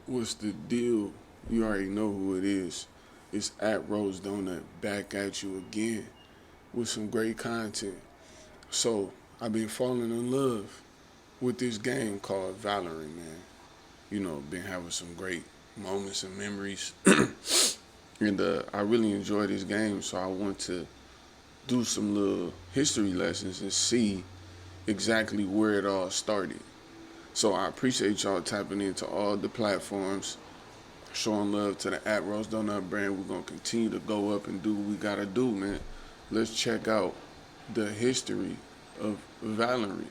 What's the deal? You already know who it is. It's at roachdonut back at you again with some great content. So I've been falling in love with this game called Valorant, man. Been having some great moments and memories, and I really enjoy this game. So I want to do some little history lessons and see exactly where it all started. So I appreciate y'all tapping into all the platforms, showing love to the at Rose Donut brand. We're gonna continue to go up and do what we gotta do, man. Let's check out the history of Valorant.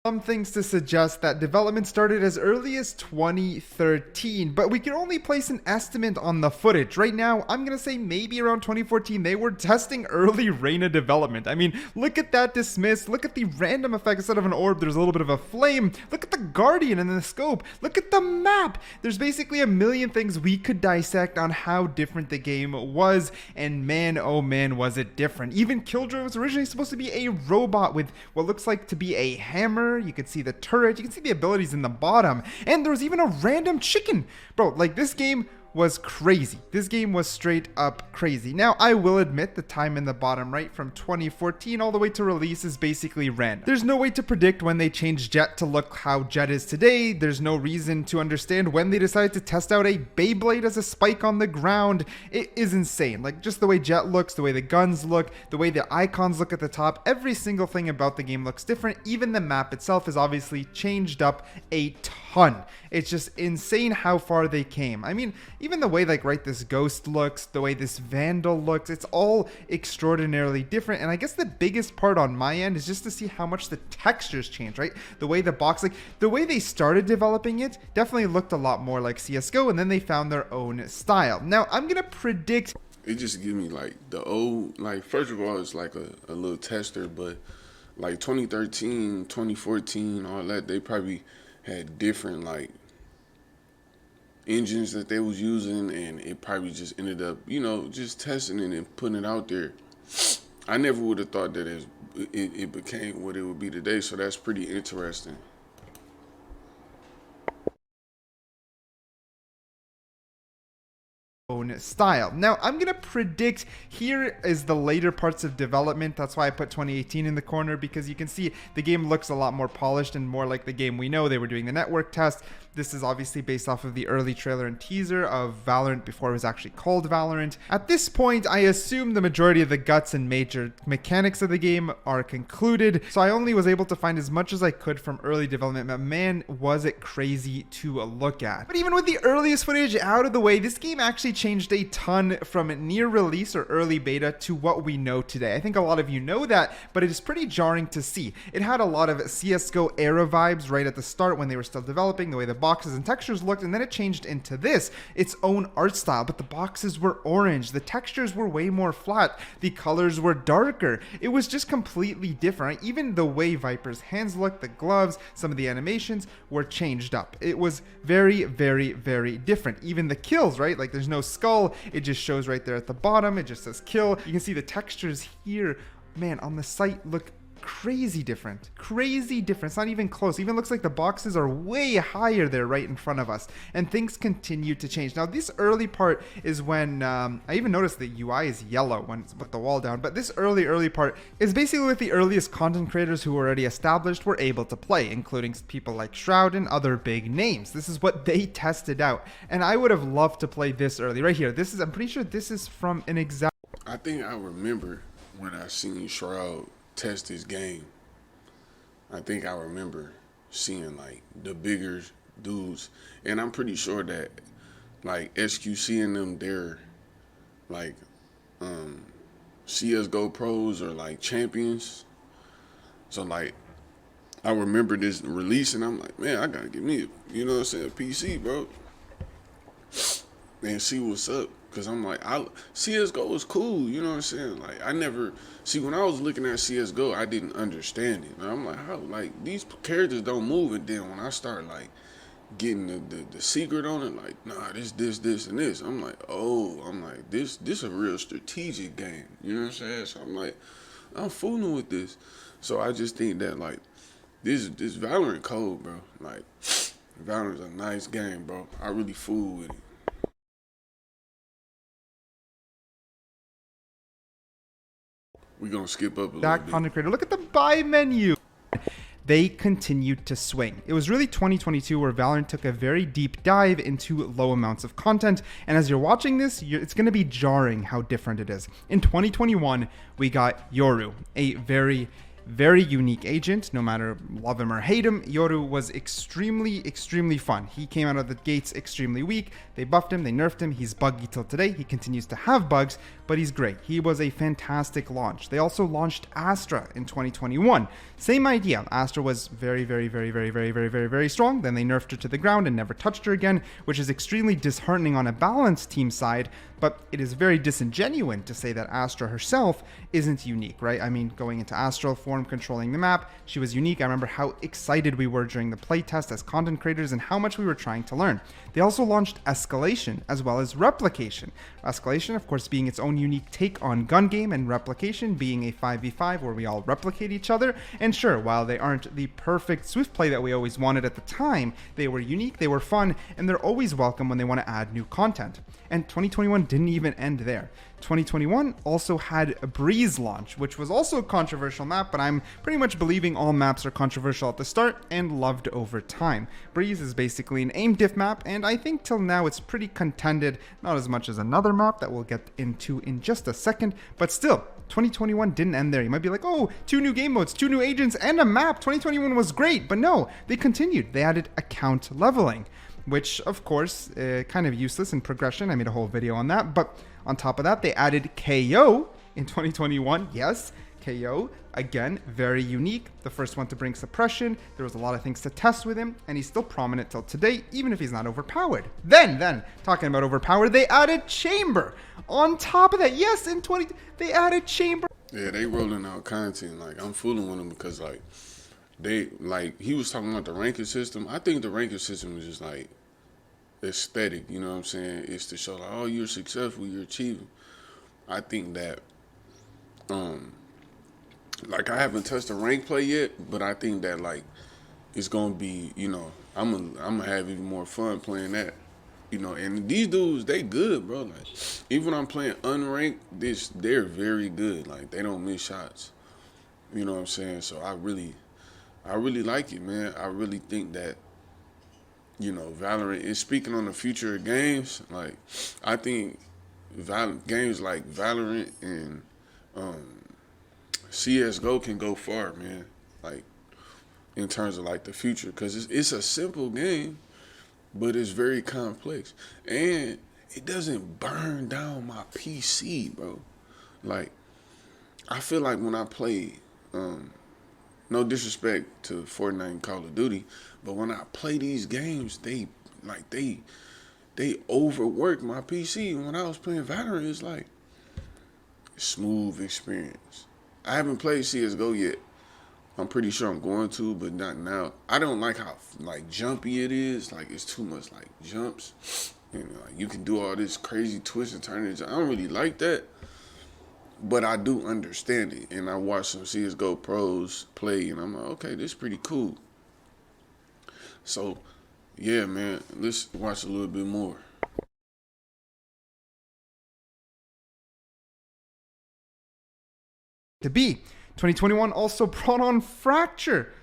Some things to suggest that development started as early as 2013, but we can only place an estimate on the footage. Right now, I'm going to say maybe around 2014, they were testing early Reyna development. I mean, look at that dismiss. Look at the random effect. Instead of an orb, there's a little bit of a flame. Look at the Guardian and the scope. Look at the map. There's basically a million things we could dissect on how different the game was, and man, oh man, was it different. Even Killjoy was originally supposed to be a robot with what looks like to be a hammer. You can see the turret, you can see the abilities in the bottom, and there was even a random chicken. Bro, like, this game was crazy. This game was straight up crazy. Now, I will admit the time in the bottom right from 2014 all the way to release is basically random. There's no way to predict when they changed Jet to look how Jet is today. There's no reason to understand when they decided to test out a Beyblade as a spike on the ground. It is insane. Like, just the way Jet looks, the way the guns look, the way the icons look at the top, every single thing about the game looks different. Even the map itself is obviously changed up a ton. It's just insane how far they came. I mean, even the way, like, right, this ghost looks, the way this vandal looks, it's all extraordinarily different. And I guess the biggest part on my end is just to see how much the textures change, right? The way the box, like, the way they started developing it definitely looked a lot more like CSGO, and then they found their own style. Now, I'm gonna predict... It just give me like the old, like, first of all, it's like a little tester, but like 2013, 2014, all that, they probably had different, like, engines that they was using, and it probably just ended up, just testing it and putting it out there. I never would have thought that it became what it would be today, so that's pretty interesting. own style. Now, I'm going to predict here is the later parts of development. That's why I put 2018 in the corner, because you can see the game looks a lot more polished and more like the game we know. They were doing the network test. This is obviously based off of the early trailer and teaser of Valorant before it was actually called Valorant. At this point, I assume the majority of the guts and major mechanics of the game are concluded, so I only was able to find as much as I could from early development, but man, was it crazy to look at. But even with the earliest footage out of the way, this game actually changed a ton from near release or early beta to what we know today. I think a lot of you know that, but it is pretty jarring to see. It had a lot of CSGO era vibes right at the start when they were still developing, the way the boxes and textures looked, and then it changed into this, its own art style, but the boxes were orange, the textures were way more flat, the colors were darker. It was just completely different. Even the way Viper's hands looked, the gloves, some of the animations were changed up. It was very, very, very different. Even the kills, right? Like, there's no skull, it just shows right there at the bottom, it just says kill. You can see the textures here, man, on the site look crazy different. It's not even close. Even looks like the boxes are way higher there right in front of us, and things continue to change. Now, this early part is when I even noticed the UI is yellow when it's put the wall down, but this early part is basically with the earliest content creators who were already established were able to play, including people like Shroud and other big names. This is what they tested out, and I would have loved to play this early. Right here, this is, I'm pretty sure this is from an exact... I think I remember when I seen Shroud test his game. I think I remember seeing, like, the bigger dudes, and I'm pretty sure that, like, SQC and them, they're like CS:GO pros or like champions. So, like, I remember this release, and I'm like, man, I gotta get me a PC, bro, and see what's up. Cause I'm like, CS:GO was cool, you know what I'm saying? Like, I never see, when I was looking at CS:GO, I didn't understand it. And I'm like, how, like, these characters don't move. And then when I start, like, getting the secret on it, like, nah, this, and this. I'm like, oh, this a real strategic game. You know what I'm saying? So I'm like, I'm fooling with this. So I just think that like this Valorant cold, bro. Like Valorant's a nice game, bro. I really fool with it. We gonna skip up a little That bit. content creator. Look at the buy menu. They continued to swing. It was really 2022 where Valorant took a very deep dive into low amounts of content. And as you're watching this, it's going to be jarring how different it is. In 2021, we got Yoru, a very unique agent. No matter love him or hate him, Yoru was extremely fun. He came out of the gates extremely weak. They buffed him, they nerfed him. He's buggy till today. He continues to have bugs, but he's great. He was a fantastic launch. They also launched Astra in 2021. Same idea. Astra was very strong. Then they nerfed her to the ground and never touched her again, which is extremely disheartening on a balanced team side. But it is very disingenuous to say that Astra herself isn't unique, right? I mean, going into Astral form, controlling the map, she was unique. I remember how excited we were during the playtest as content creators and how much we were trying to learn. They also launched Escalation as well as Replication. Escalation, of course, being its own unique take on gun game, and Replication being a 5v5 where we all replicate each other. And sure, while they aren't the perfect Swift play that we always wanted at the time, they were unique, they were fun, and they're always welcome when they want to add new content. And 2021 didn't even end there. 2021 also had a Breeze launch, which was also a controversial map, but I'm pretty much believing all maps are controversial at the start and loved over time. Breeze is basically an aim diff map, and I think till now it's pretty contended, not as much as another map that we'll get into in just a second, but still, 2021 didn't end there. You might be like, oh, 2 new game modes, 2 new agents, and a map. 2021 was great, but no, they continued. They added account leveling, which of course, kind of useless in progression. I made a whole video on that, but on top of that, they added KO in 2021. Yes, KO, again, very unique. The first one to bring suppression. There was a lot of things to test with him, and he's still prominent till today, even if he's not overpowered. Then, talking about overpowered, they added Chamber. On top of that, yes, they added Chamber. Yeah, they rolling out content. Like I'm fooling with them because he was talking about the ranking system. I think the ranking system is just like aesthetic, you know what I'm saying? It's to show like, oh, you're successful, you're achieving. I think that like I haven't touched a rank play yet, but I think that like it's gonna be, I'm gonna have even more fun playing that. And these dudes, they good, bro. Like even when I'm playing unranked, they're very good. Like they don't miss shots. You know what I'm saying? So I really like it, man. I really think that Valorant is speaking on the future of games. Like, I think games like Valorant and CS:GO can go far, man. Like, in terms of like the future, because it's a simple game, but it's very complex, and it doesn't burn down my PC, bro. Like, I feel like when I play, no disrespect to Fortnite and Call of Duty, but when I play these games, they overwork my PC. And when I was playing Valorant, it's like smooth experience. I haven't played CS:GO yet. I'm pretty sure I'm going to, but not now. I don't like how like jumpy it is. Like it's too much like jumps, and like you can do all this crazy twist and turn. I don't really like that. But I do understand it, and I watch some CS:GO pros play, and I'm like, okay, this is pretty cool. So, yeah, man, let's watch a little bit more. To be. 2021 also brought on Fracture.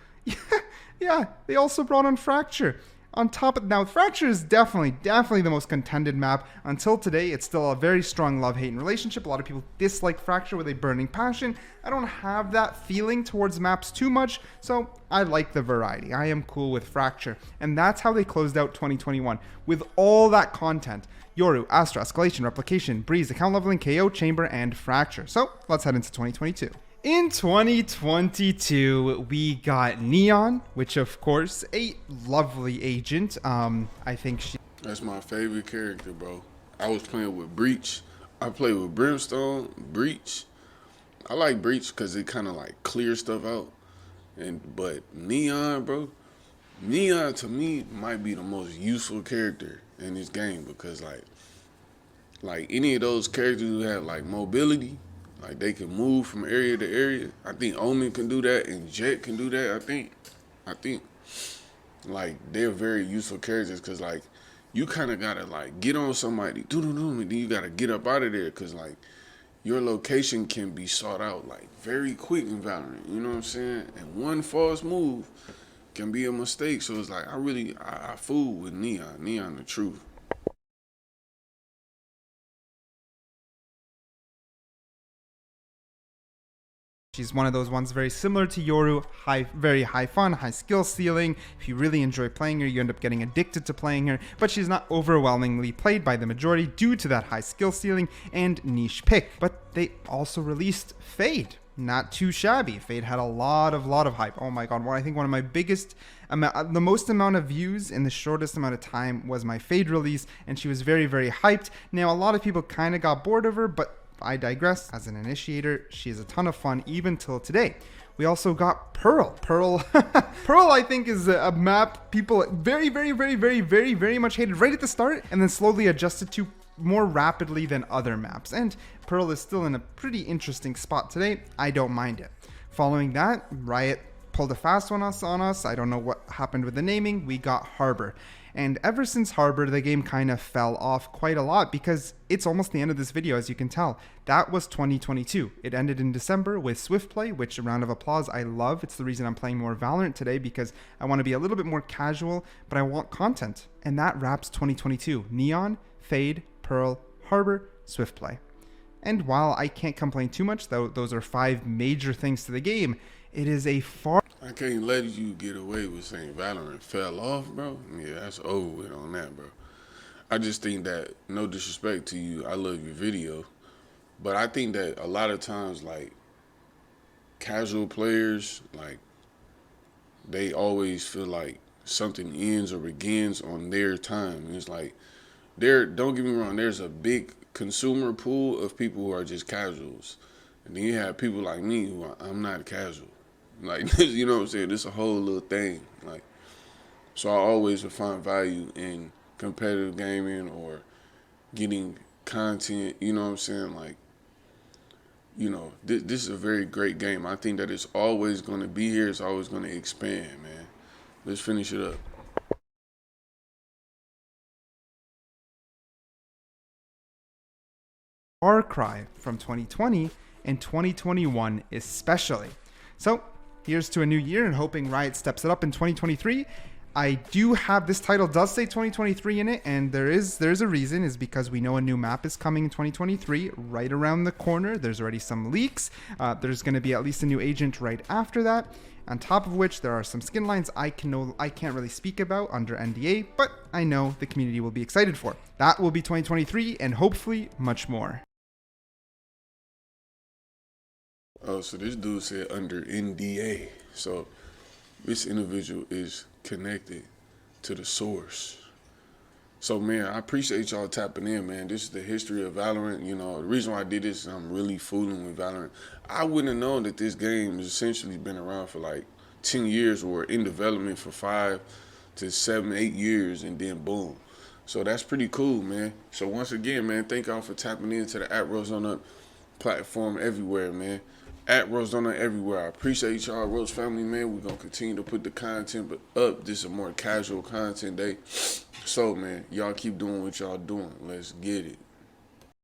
Yeah, they also brought on Fracture. On top of now, Fracture is definitely the most contended map. Until today, it's still a very strong love-hate relationship. A lot of people dislike Fracture with a burning passion. I don't have that feeling towards maps too much, so I like the variety. I am cool with Fracture. And that's how they closed out 2021, with all that content. Yoru, Astra, Escalation, Replication, Breeze, Account Leveling, KO, Chamber, and Fracture. So, let's head into 2022. In 2022, we got Neon, which of course, a lovely agent. I think That's my favorite character, bro. I was playing with Breach. I played with Brimstone, Breach. I like Breach because it kind of like clears stuff out. But Neon, bro, Neon to me might be the most useful character in this game because like any of those characters who have like mobility, Like they can move from area to area. I think Omen can do that and Jet can do that. I think like they're very useful characters because like you kind of gotta like get on somebody, and then you gotta get up out of there because like your location can be sought out like very quick in Valorant. You know what I'm saying? And one false move can be a mistake. So it's like I fool with Neon. Neon the truth. She's one of those ones very similar to Yoru, very high fun, high skill ceiling. If you really enjoy playing her, you end up getting addicted to playing her, but she's not overwhelmingly played by the majority due to that high skill ceiling and niche pick. But they also released Fade. Not too shabby. Fade had a lot of hype. Oh my god, I think one of my biggest, the most amount of views in the shortest amount of time was my Fade release, and she was very, very hyped. Now, a lot of people kind of got bored of her, but I digress. As an initiator, she is a ton of fun even till today. We also got Pearl. Pearl, I think, is a map people very, very much hated right at the start and then slowly adjusted to more rapidly than other maps. And Pearl is still in a pretty interesting spot today. I don't mind it. Following that, Riot pulled a fast one on us. I don't know what happened with the naming. We got Harbor. And ever since Harbor, the game kind of fell off quite a lot because it's almost the end of this video, as you can tell. That was 2022. It ended in December with Swift Play, which, a round of applause, I love. It's the reason I'm playing more Valorant today because I want to be a little bit more casual, but I want content. And that wraps 2022. Neon, Fade, Pearl, Harbor, Swift Play. And while I can't complain too much, though those are 5 major things to the game, it is a far... I can't let you get away with saying Valorant fell off, bro. Yeah, that's over with on that, bro. I just think that, no disrespect to you, I love your video, but I think that a lot of times, like, casual players, like, they always feel like something ends or begins on their time. And it's like, don't get me wrong, there's a big consumer pool of people who are just casuals. And then you have people like me who I'm not casual. Like, you know what I'm saying? It's a whole little thing. Like, so I always would find value in competitive gaming or getting content. You know what I'm saying? Like, you know, this is a very great game. I think that it's always going to be here. It's always going to expand, man. Let's finish it up. far cry from 2020 and 2021 especially. So here's to a new year and hoping Riot steps it up in 2023. I do have, this title does say 2023 in it, and there's a reason, is because we know a new map is coming in 2023 right around the corner. There's already some leaks. There's going to be at least a new agent right after that. On top of which, there are some skin lines I can't really speak about under NDA, but I know the community will be excited for. That will be 2023 and hopefully much more. Oh, so this dude said under NDA. So this individual is connected to the source. So, man, I appreciate y'all tapping in, man. This is the history of Valorant. You know, the reason why I did this is I'm really fooling with Valorant. I wouldn't have known that this game has essentially been around for like 10 years or in development for 5 to 7, 8 years, and then boom. So that's pretty cool, man. So once again, man, thank y'all for tapping into the roachdonut platform everywhere, man. roachdonut everywhere. I appreciate y'all, Roach family, man. We're going to continue to put the content up. This is a more casual content day. So, man, y'all keep doing what y'all doing. Let's get it.